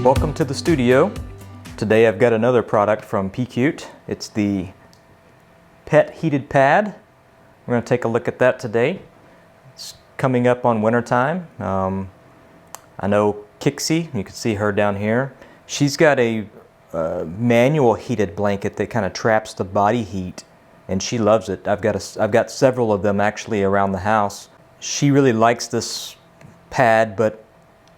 Welcome to the studio. Today I've got another product from Pecute. It's the pet heated pad. We're going to take a look at that today. It's coming up on winter time. I know Kixy, you can see her down here. She's got a manual heated blanket that kind of traps the body heat, and she loves it. I've got several of them actually around the house. She really likes this pad, but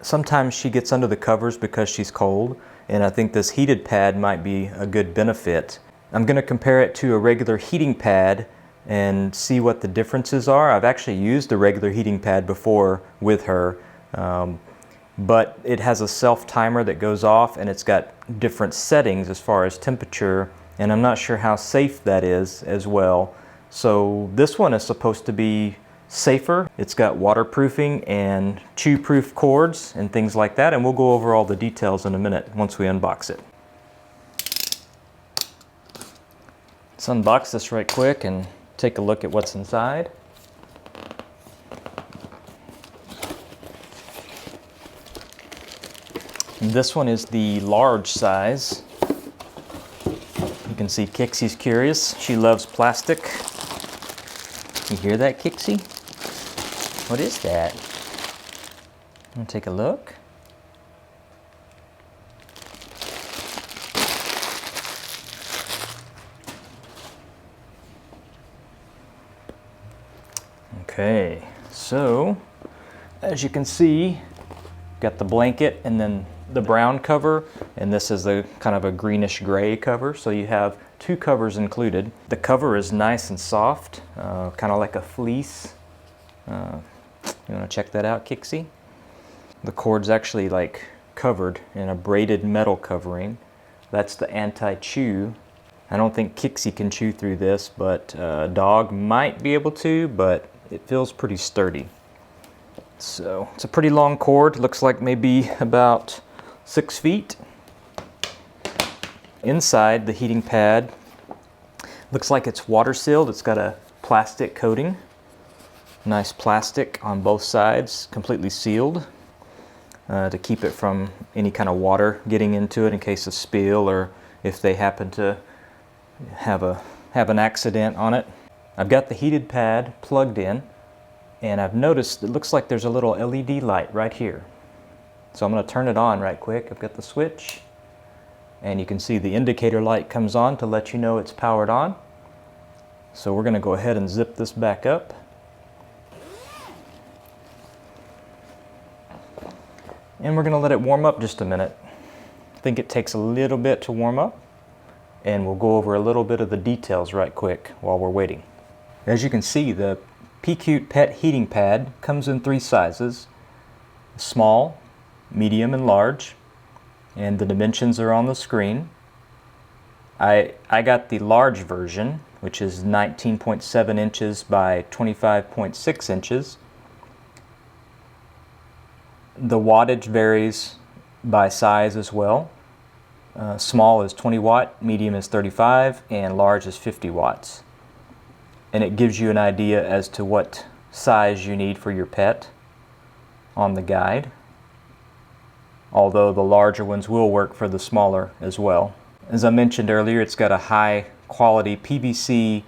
sometimes she gets under the covers because she's cold, and I think this heated pad might be a good benefit. I'm going to compare it to a regular heating pad and see what the differences are. I've actually used a regular heating pad before with her, but it has a self timer that goes off, and it's got different settings as far as temperature, and I'm not sure how safe that is as well. So this one is supposed to be safer. It's got waterproofing and chew-proof cords and things like that, and we'll go over all the details in a minute once we unbox it. Let's unbox this right quick and take a look at what's inside. And this one is the large size. You can see Kixy's curious. She loves plastic. You hear that, Kixy? What is that? I'm gonna take a look. Okay, so as you can see, got the blanket and then the brown cover, and this is a kind of a greenish gray cover, so you have two covers included. The cover is nice and soft, kind of like a fleece. You want to check that out, Kixy? The cord's actually like covered in a braided metal covering. That's the anti-chew. I don't think Kixy can chew through this, but a dog might be able to, but it feels pretty sturdy. So it's a pretty long cord, looks like maybe about 6 feet. Inside the heating pad, looks like it's water sealed. It's got a plastic coating. Nice plastic on both sides, completely sealed to keep it from any kind of water getting into it in case of spill or if they happen to have an accident on it. I've got the heated pad plugged in, and I've noticed it looks like there's a little LED light right here. So I'm going to turn it on right quick. I've got the switch, and you can see the indicator light comes on to let you know it's powered on. So we're going to go ahead and zip this back up. And we're going to let it warm up just a minute. I think it takes a little bit to warm up, and we'll go over a little bit of the details right quick while we're waiting. As you can see, the Pecute Pet Heating Pad comes in 3 sizes: small, medium, and large, and the dimensions are on the screen. I got the large version, which is 19.7 inches by 25.6 inches. The wattage varies by size as well. Small is 20 watt, medium is 35, and large is 50 watts. And it gives you an idea as to what size you need for your pet on the guide, although the larger ones will work for the smaller as well. As I mentioned earlier, it's got a high quality PVC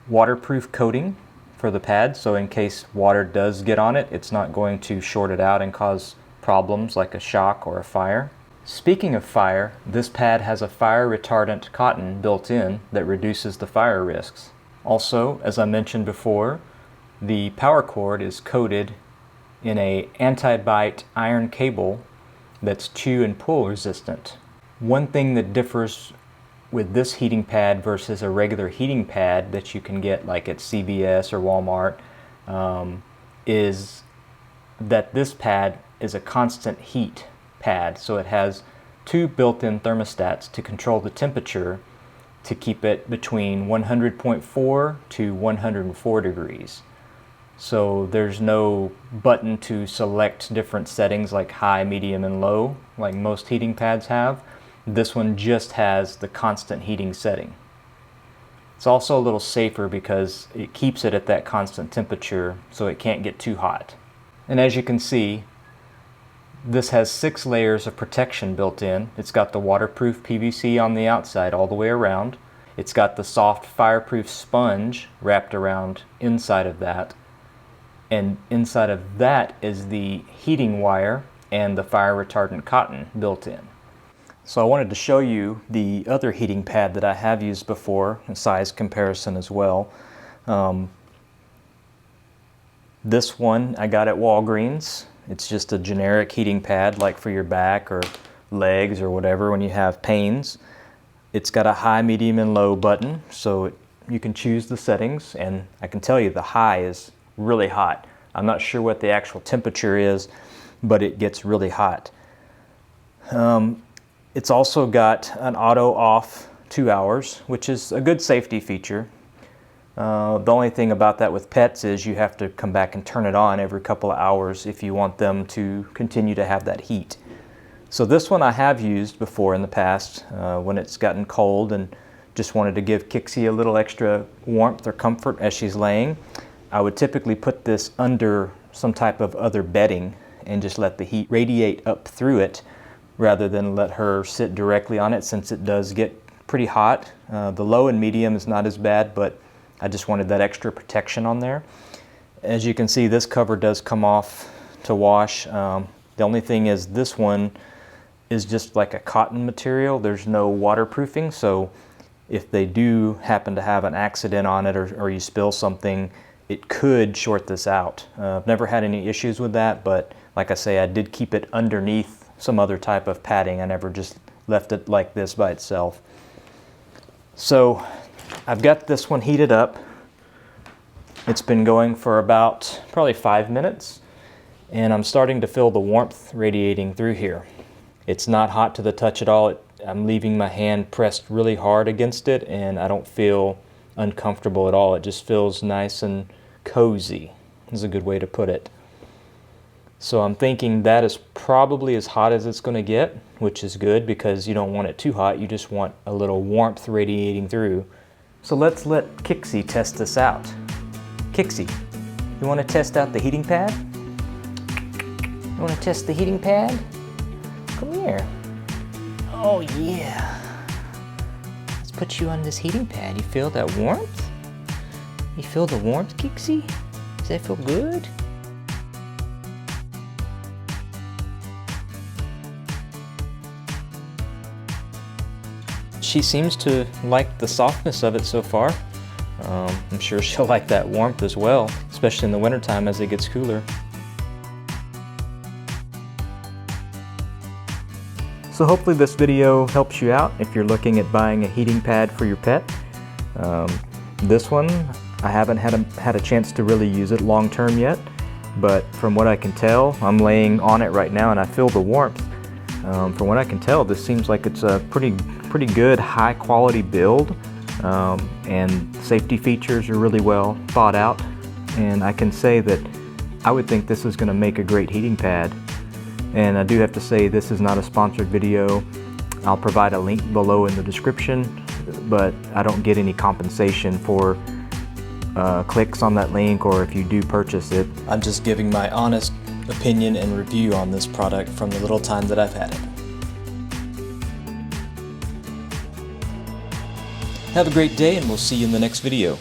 waterproof coating for the pad, so in case water does get on it, it's not going to short it out and cause problems like a shock or a fire. Speaking of fire, this pad has a fire retardant cotton built in that reduces the fire risks. Also, as I mentioned before, the power cord is coated in a anti-bite iron cable that's chew and pull resistant. One thing that differs with this heating pad versus a regular heating pad that you can get like at CVS or Walmart is that this pad is a constant heat pad. So it has 2 built-in thermostats to control the temperature to keep it between 100.4 to 104 degrees. So there's no button to select different settings like high, medium, and low like most heating pads have. This one just has the constant heating setting. It's also a little safer because it keeps it at that constant temperature so it can't get too hot. And as you can see, This has 6 layers of protection built in. It's got the waterproof PVC on the outside all the way around. It's got the soft fireproof sponge wrapped around inside of that. And inside of that is the heating wire and the fire retardant cotton built in. So I wanted to show you the other heating pad that I have used before, a size comparison as well. This one I got at Walgreens. It's just a generic heating pad like for your back or legs or whatever when you have pains. It's got a high, medium, and low button, so you can choose the settings, and I can tell you the high is really hot. I'm not sure what the actual temperature is, but it gets really hot. It's also got an auto off 2 hours, which is a good safety feature. The only thing about that with pets is you have to come back and turn it on every couple of hours if you want them to continue to have that heat. So this one I have used before in the past when it's gotten cold and just wanted to give Kixy a little extra warmth or comfort as she's laying. I would typically put this under some type of other bedding and just let the heat radiate up through it rather than let her sit directly on it, since it does get pretty hot. The low and medium is not as bad, but I just wanted that extra protection on there. As you can see, this cover does come off to wash. The only thing is this one is just like a cotton material. There's no waterproofing, so if they do happen to have an accident on it or you spill something, it could short this out. I've never had any issues with that, but like I say, I did keep it underneath some other type of padding. I never just left it like this by itself. So I've got this one heated up. It's been going for about probably 5 minutes, and I'm starting to feel the warmth radiating through here. It's not hot to the touch at all. I'm leaving my hand pressed really hard against it, and I don't feel uncomfortable at all. It just feels nice and cozy, is a good way to put it. So I'm thinking that is probably as hot as it's going to get, which is good because you don't want it too hot. You just want a little warmth radiating through. So let's let Kixy test this out. Kixy, you want to test out the heating pad? You want to test the heating pad? Come here. Oh yeah. Let's put you on this heating pad. You feel that warmth? You feel the warmth, Kixy? Does that feel good? She seems to like the softness of it so far. I'm sure she'll like that warmth as well, especially in the wintertime as it gets cooler. So hopefully this video helps you out if you're looking at buying a heating pad for your pet. This one, I haven't had a chance to really use it long term yet, but from what I can tell, I'm laying on it right now and I feel the warmth. From what I can tell, this seems like it's a pretty good high quality build, and safety features are really well thought out, and I can say that I would think this is going to make a great heating pad. And I do have to say, this is not a sponsored video. I'll provide a link below in the description, but I don't get any compensation for clicks on that link or if you do purchase it. I'm just giving my honest opinion and review on this product from the little time that I've had it. Have a great day, and we'll see you in the next video.